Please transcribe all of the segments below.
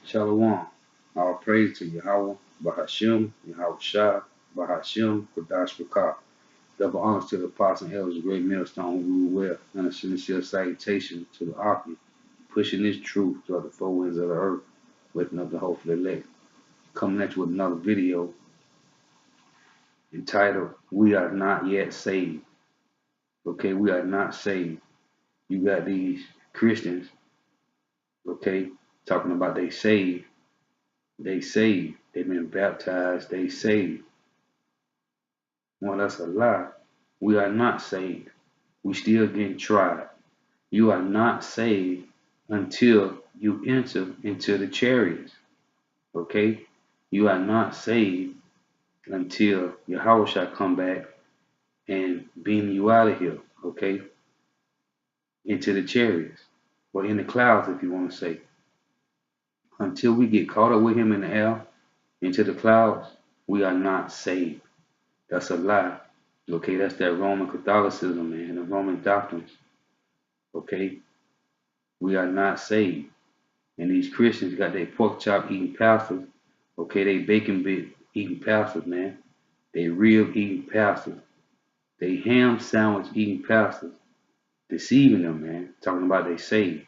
Shalom. All praise to Yahweh, Bahashim, Yahweh Shah, Bahashim, Kodash Bakar. Double honors to the apostle and elders, great millstone who rule well, and a sincere salutation to the Aki, pushing this truth throughout the four winds of the earth, waking up the hope for the elect. Coming at you with another video entitled, We Are Not Yet Saved. Okay, we are not saved. You got these Christians, okay, talking about they saved. They saved. They've been baptized. They saved. Well, that's a lie. We are not saved. We still getting tried. You are not saved until you enter into the chariots. Okay? You are not saved until Yahweh shall come back and beam you out of here. Okay? Into the chariots. Or in the clouds, if you want to say. Until we get caught up with him in the air, into the clouds, we are not saved. That's a lie. Okay, that's that Roman Catholicism, man, the Roman doctrines. Okay, we are not saved. And these Christians got their pork chop eating pastors. Okay, they bacon bit eating pastors, man. They rib eating pastors. They ham sandwich eating pastors. Deceiving them, man. Talking about they saved.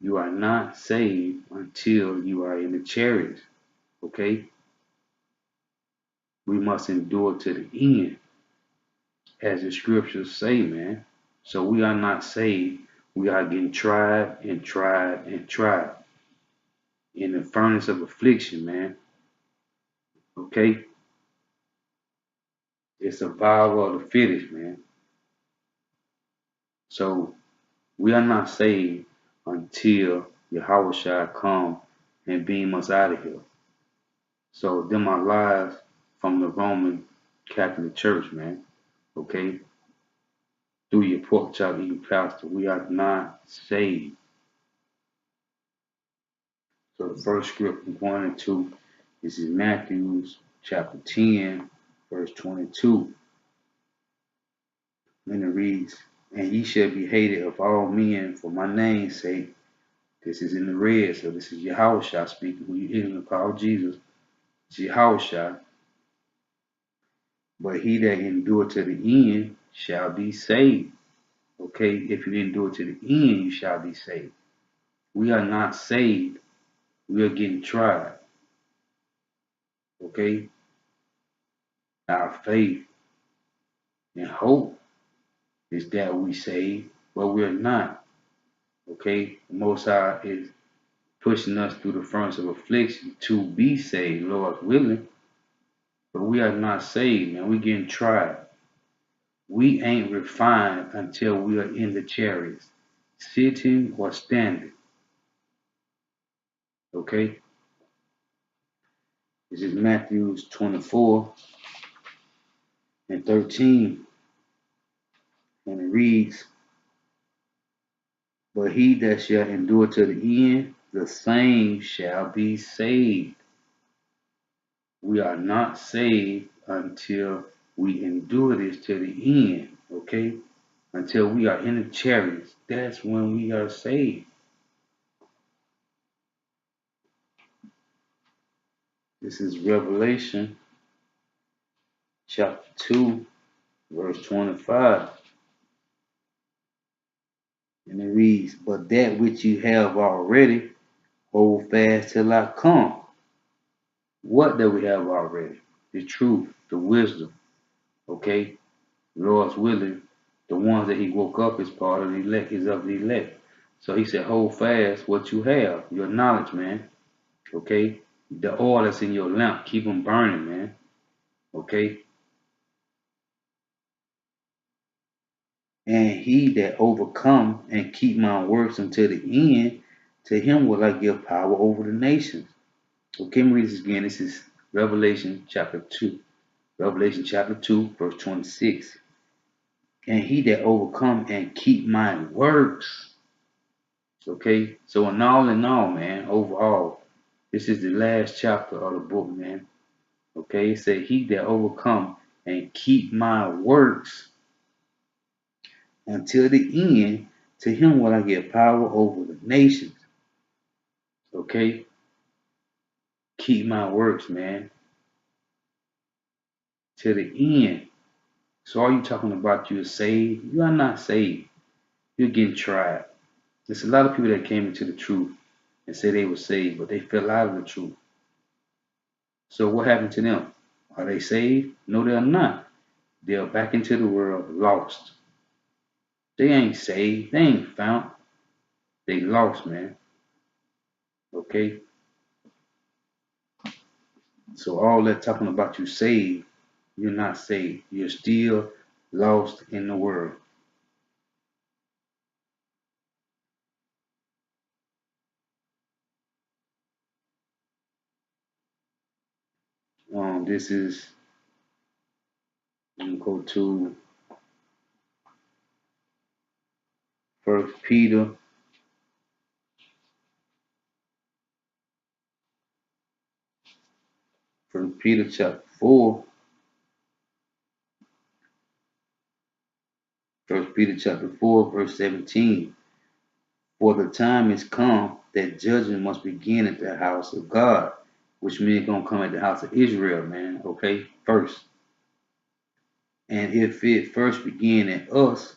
You are not saved until you are in the chariots. Okay? We must endure to the end, as the scriptures say, man. So we are not saved. We are getting tried and tried and tried in the furnace of affliction, man. Okay? It's survival of the fittest, man. So we are not saved until Yahweh shall come and beam us out of here. So them are lies from the Roman Catholic Church, man. Okay? Through your pork chop eating pastor, we are not saved. So the first script I'm going into is in Matthew chapter 10, verse 22. And it reads, And ye shall be hated of all men for my name's sake. This is in the red, so this is Yahushua speaking, who you hear him call Jesus. It's Yahushua. But he that endure to the end shall be saved. Okay, if you endure to the end, you shall be saved. We are not saved. We are getting tried. Okay? Our faith and hope is that we saved, but we're not. Okay? The Most High is pushing us through the furnace of affliction to be saved, Lord willing. But we are not saved, man. We're getting tried. We ain't refined until we are in the chariots, sitting or standing. Okay? This is Matthew 24 and 13. And it reads, But he that shall endure to the end, the same shall be saved. We are not saved until we endure this to the end, okay? Until we are in the chariots. That's when we are saved. This is Revelation chapter 2, verse 25. And it reads, But that which you have already, hold fast till I come. What do we have already? The truth, the wisdom, okay? Lord's willing, the ones that he woke up is part of the elect, is of the elect. So he said, hold fast what you have, your knowledge, man. Okay? The oil that's in your lamp, keep them burning, man. Okay? And he that overcome and keep my works until the end, to him will I give power over the nations. Okay, let me read this again. This is Revelation chapter 2. Revelation chapter 2, verse 26. And he that overcome and keep my works. Okay, so in all, man, overall, this is the last chapter of the book, man. Okay, it said, He that overcome and keep my works until the end, to him will I give power over the nations. Okay, keep my works, man, to the end. So are you talking about you're saved? You are not saved. You're getting tried. There's a lot of people that came into the truth and said they were saved, but they fell out of the truth. So what happened to them? Are they saved? No, they're not. They're back into the world lost. They ain't saved. They ain't found. They lost, man. Okay? So all that talking about you saved, you're not saved. You're still lost in the world. This is, I'm gonna go to First Peter, First Peter chapter 4, First Peter chapter 4, verse 17. For the time is come that judgment must begin at the house of God, which means gonna come at the house of Israel, man. Okay, first. And if it first begin at us,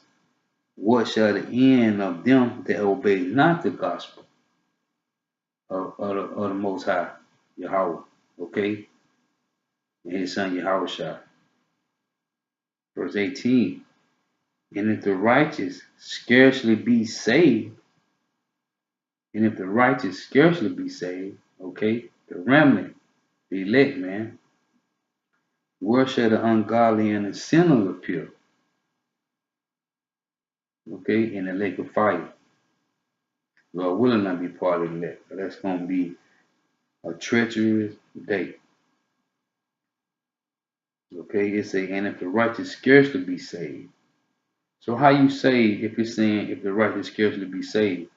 what shall the end of them that obey not the gospel of the Most High, Yahweh? Okay, and his son Yahweh. Verse 18. And if the righteous scarcely be saved, and if the righteous scarcely be saved, okay, the remnant, the elect, man, where shall the ungodly and the sinner appear? Okay, in the lake of fire. Lord will not be part of the elect, but that's going to be a treacherous day. Okay, it say, and if the righteous scarcely be saved. So how you saved if it's saying if the righteous scarcely be saved?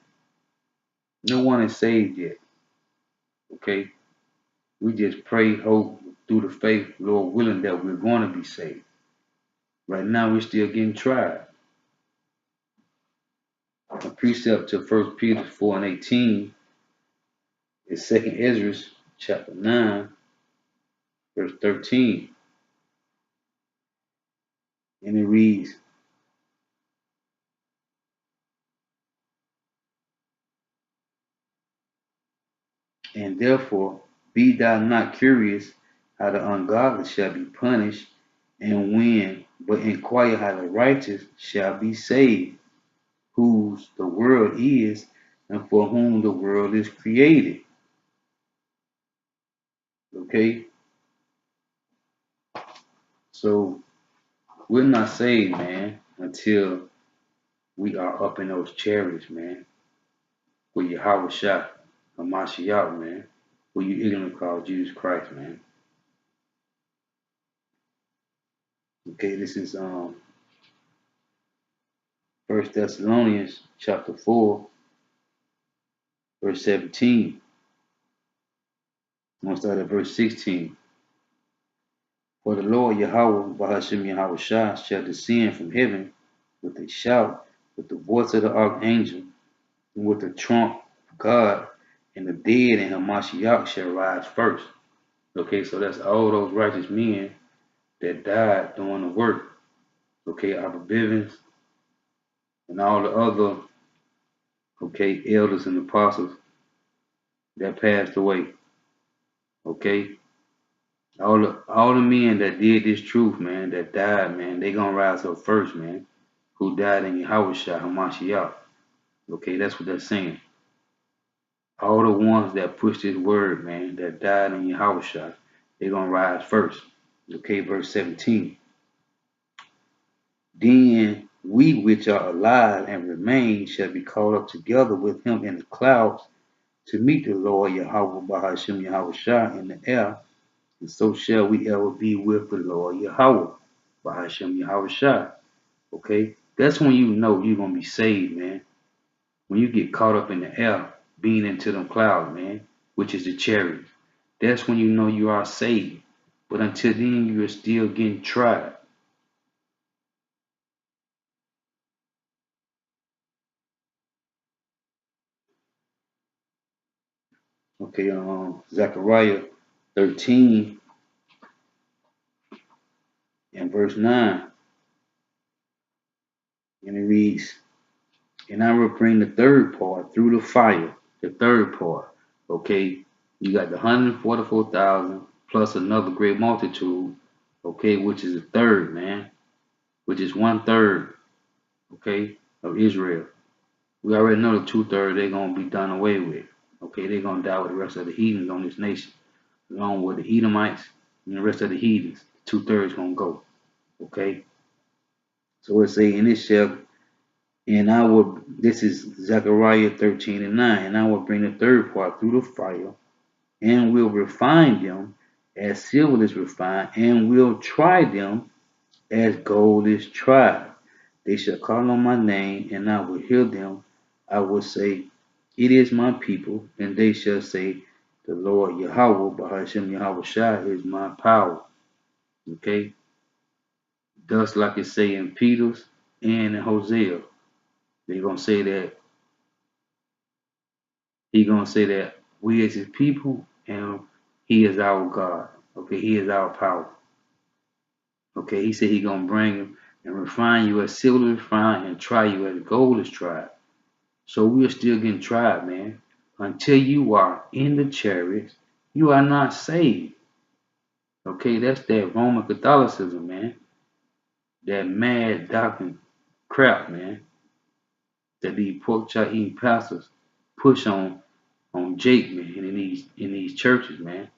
No one is saved yet. Okay, we just pray, hope through the faith, Lord willing, that we're going to be saved. Right now, we're still getting tried. A precept to 1 Peter 4 and 18 is 2nd Ezra chapter 9, verse 13. And it reads, and therefore be thou not curious how the ungodly shall be punished, and when, but inquire how the righteous shall be saved, whose the world is, and for whom the world is created. Okay? So we're not saved, man, until we are up in those chariots, man, with Yahweh Shah, Hamashiach, man, who you ignorantly call Jesus Christ, man. Okay, this is First Thessalonians chapter 4, verse 17. I'm going to start at verse 16. For the Lord Yahweh, Bahashim Yahweh Shah, shall descend from heaven with a shout, with the voice of the archangel, and with the trump of God, and the dead and Hamashiach shall rise first. Okay, so that's all those righteous men that died doing the work. Okay, Abba Bivens and all the other, okay, elders and apostles that passed away. Okay, all the men that did this truth, man, that died, man, they gonna rise up first, man. Who died in Yahweh Hamashiach. Okay, that's what they're saying. All the ones that pushed his word, man, that died in Yahweh, they gonna rise first. Okay, verse 17. Then we which are alive and remain shall be caught up together with him in the clouds to meet the Lord Yahweh Bahashim Yahweh in the air, and so shall we ever be with the Lord Yahweh Bahashim Yahweh. Okay, that's when you know you're gonna be saved, man. When you get caught up in the air, being into them clouds, man, which is the chariot. That's when you know you are saved. But until then, you are still getting tried. Okay, Zechariah 13 and verse 9. And it reads, and I will bring the third part through the fire. The third part. Okay. You got the 144,000 plus another great multitude. Okay, which is a third, man. Which is 1/3, okay, of Israel. We already know the 2/3 they're gonna be done away with. Okay, they're gonna die with the rest of the heathens on this nation. Along with the Edomites and the rest of the heathens. 2/3 gonna go. Okay. So it say, and it shall, and I will, this is Zechariah 13 and 9, and I will bring the third part through the fire, and will refine them as silver is refined, and will try them as gold is tried. They shall call on my name, and I will hear them. I will say, it is my people, and they shall say, the Lord Yahweh, Bahashem Yahweh Shai is my power. Okay? Thus, like it say in Peter's and in Hosea, they're gonna say that He's gonna say that we as his people and he is our God. Okay, he is our power. Okay, he said he gonna bring him and refine you as silver is refined and try you as gold is tried. So we are still getting tried, man. Until you are in the chariots, you are not saved. Okay, that's that Roman Catholicism, man. That mad doctrine crap, man. That these pork chop eating pastors push on Jake, man, in these churches, man.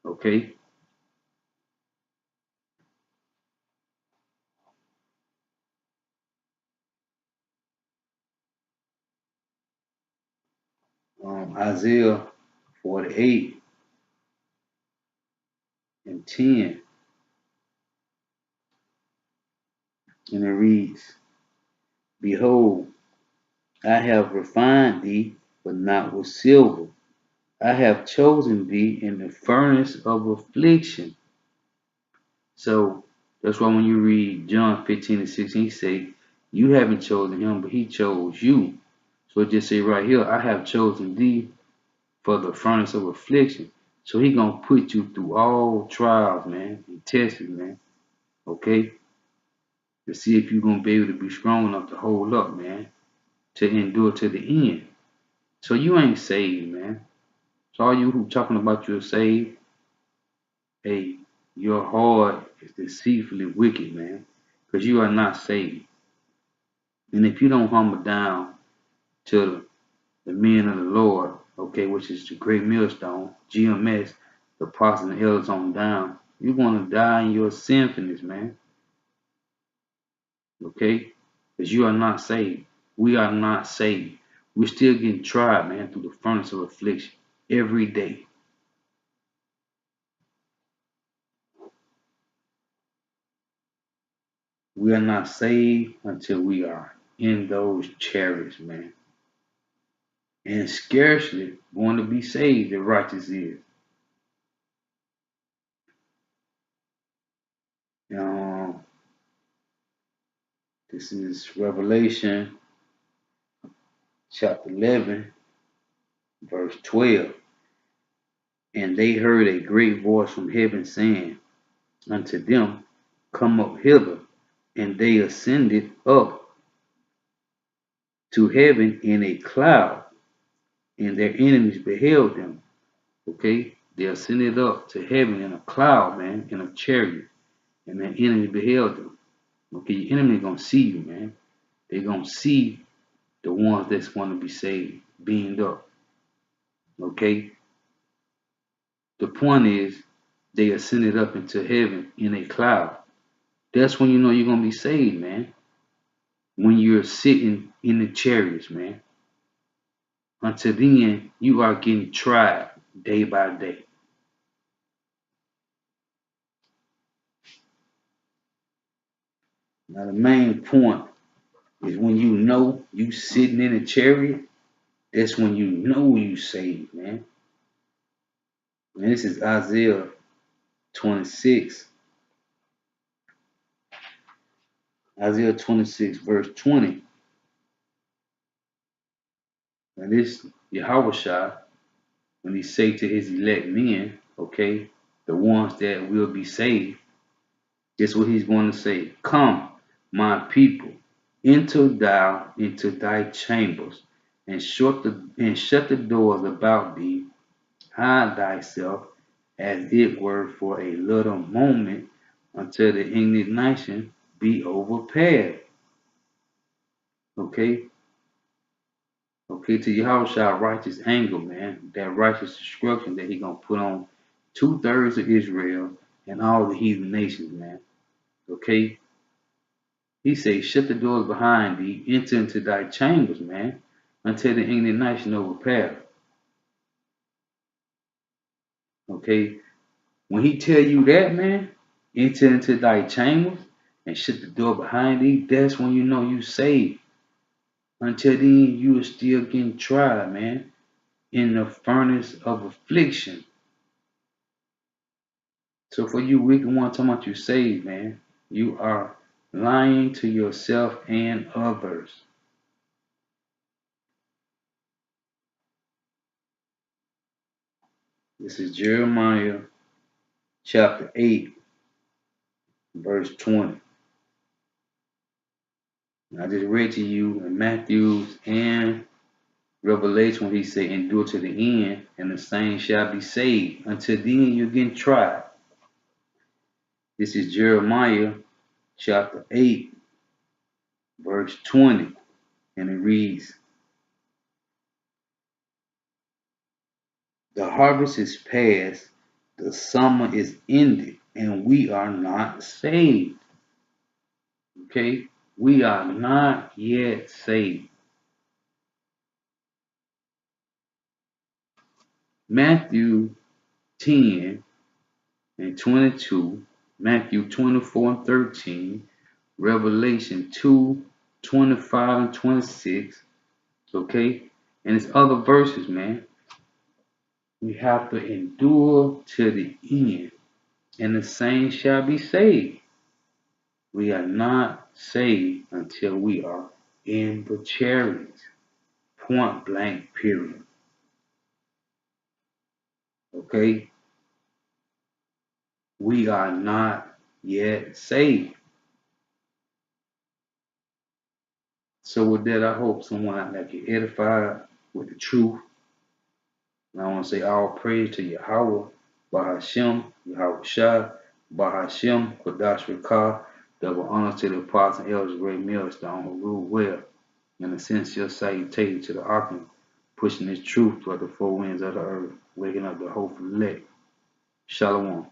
Okay. Isaiah 48 and 10, and it reads, behold, I have refined thee, but not with silver. I have chosen thee in the furnace of affliction. So that's why when you read John 15 and 16, he say, you haven't chosen him, but he chose you. So it just say right here, I have chosen thee for the furnace of affliction. So he gonna put you through all trials, man, and tests, man. Okay? To see if you're gonna be able to be strong enough to hold up, man, to endure to the end. So you ain't saved, man. So all you who talking about you're saved, hey, your heart is deceitfully wicked, man, because you are not saved. And if you don't humble down to the men of the Lord, okay, which is the great millstone, GMS, the apostles and elders on down, you're gonna die in your sinfulness, man. Okay? Because you are not saved. We are not saved. We're still getting tried, man, through the furnace of affliction every day. We are not saved until we are in those chariots, man. And scarcely going to be saved the righteous is. Um, this is Revelation chapter 11, verse 12. And they heard a great voice from heaven saying unto them, come up hither. And they ascended up to heaven in a cloud, and their enemies beheld them. Okay? They ascended up to heaven in a cloud, man, in a chariot, and their enemy beheld them. Okay, your enemy gonna see you, man. They gonna see the ones that's want to be saved, beamed up. Okay? The point is, they ascended up into heaven in a cloud. That's when you know you're gonna be saved, man. When you're sitting in the chariots, man. Until then, you are getting tried day by day. Now, the main point is when you know you sitting in a chariot, that's when you know you saved, man. And this is Isaiah 26. Isaiah 26, verse 20. And this Yahushua, when he say to his elect men, okay, the ones that will be saved, this is what he's going to say. Come, my people, into thy chambers, and shut the doors about thee. Hide thyself, as it were, for a little moment, until the indignation be overpaid. Okay, okay, to Yahushua righteous anger, man, that righteous destruction that he gonna put on 2/3 of Israel and all the heathen nations, man. Okay, he says, shut the doors behind thee, enter into thy chambers, man, until the indignation overpass. Okay, when he tell you that, man, enter into thy chambers and shut the door behind thee, that's when you know you saved. Until then, you are still getting tried, man, in the furnace of affliction. So for you wicked one talking about you saved, man, you are lying to yourself and others. This is Jeremiah chapter 8, verse 20. I just read to you in Matthew and Revelation when he said, endure to the end, and the same shall be saved. Until then, you're getting tried. This is Jeremiah chapter 8, verse 20. And it reads, the harvest is past, the summer is ended, and we are not saved. Okay? We are not yet saved. Matthew 10 and 22, Matthew 24 and 13, Revelation 2, 25 and 26, okay? And it's other verses, man. We have to endure to the end, and the same shall be saved. We are not saved until we are in the chariots. Point blank, period. Okay? We are not yet saved. So with that, I hope someone out there get edified with the truth. And I want to say all praise to Yahweh, Bahashem, Yahweh Shah, Bahashem, Kodash Rakah, double honor to the apostles and elders, great millstone who rule well, and a sincere salutation to the Archon, pushing this truth toward the four winds of the earth, waking up the hopeful elect. Shalom.